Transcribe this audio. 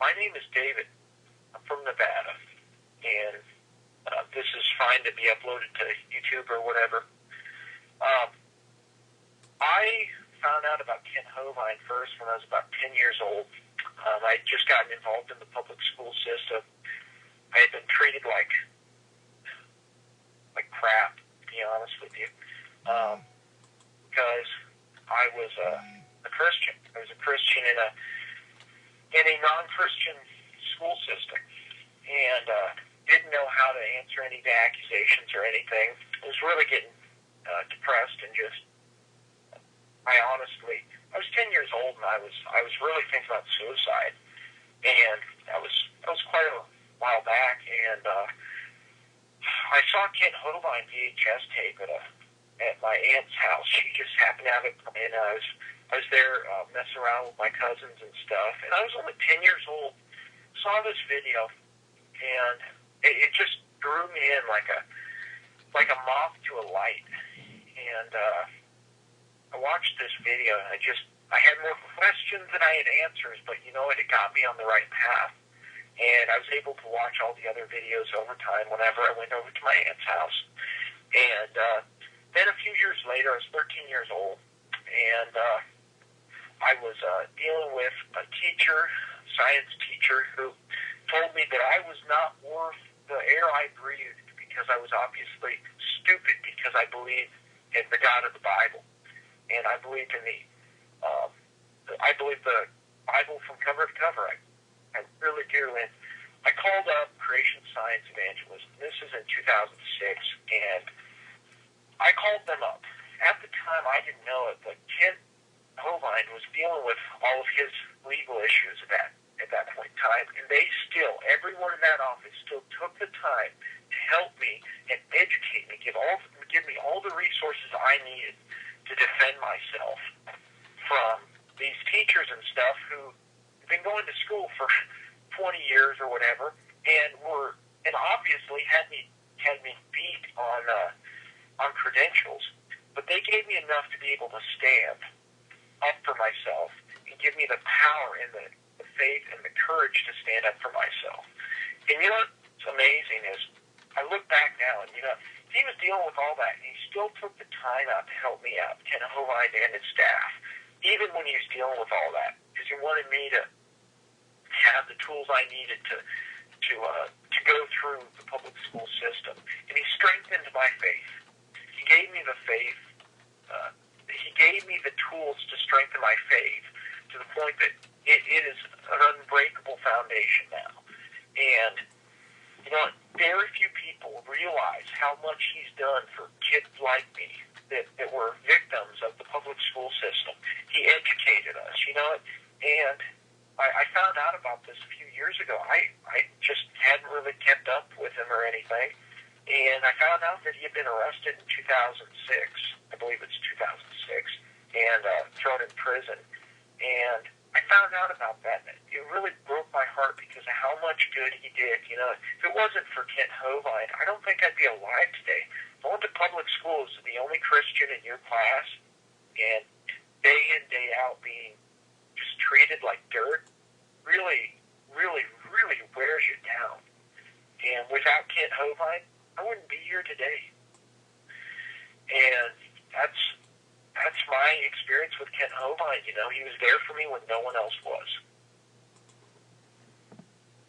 My name is David. I'm from Nevada, and this is fine to be uploaded to YouTube or whatever. I found out about Kent Hovind first when I was about 10 years old. I had just gotten involved in the public school system. I had been treated like crap, to be honest with you, because I was a Christian. I was a Christian in a non-Christian school system, and didn't know how to answer any of the accusations or anything. I was really getting depressed and just, I was 10 years old, and I was really thinking about suicide, and that was quite a while back, and I saw Kent Hovind VHS tape at my aunt's house. She just happened to have it, and I was there messing around with my cousins and stuff, and I was only 10 years old. Saw this video, and it just drew me in like a moth to a light. And I watched this video, and I had more questions than I had answers, but you know what? It got me on the right path. And I was able to watch all the other videos over time whenever I went over to my aunt's house. And then a few years later, I was 13 years old, and I was dealing with a teacher, science teacher, who told me that I was not worth the air I breathed because I was obviously stupid because I believed in the God of the Bible. And I believed in the Bible from cover to cover. I really do. And I called up Creationist Science Evangelism. This is in 2006, and I called them up. At the time, I didn't know it, but Kent Hovind was dealing with all of his legal issues at that point in time, and they still, everyone in that office still took the time to help me and educate me, give me all the resources I needed to defend myself from these teachers and stuff who had been going to school for 20 years or whatever, and obviously had me beat on credentials, but they gave me enough to be able to stand up for myself and give me the power and the faith and the courage to stand up for myself. And you know what's amazing is I look back now, and you know, he was dealing with all that, and he still took the time out to help me out, Kent Hovind and his staff, even when he was dealing with all that, because he wanted me to have the tools I needed to go through the public school system. And he strengthened my faith. He gave me the faith. He gave me the tools to strengthen my faith to the point that it is an unbreakable foundation now. And, you know, very few people realize how much he's done for kids like me that were victims of the public school system. He educated us, you know, and I found out about this a few years ago. I just hadn't really kept up with him or anything, and I found out that he had been arrested in 2006, I believe it's 2006, and thrown in prison. And I found out about that, and it really broke my heart because of how much good he did. You know, if it wasn't for Kent Hovind, I don't think I'd be alive today. Going to public schools, the only Christian in your class, and day in, day out being just treated like dirt, really, really, really wears you down. And without Kent Hovind, I wouldn't be here today. And that's my experience with Kent Hovind. You know, he was there for me when no one else was.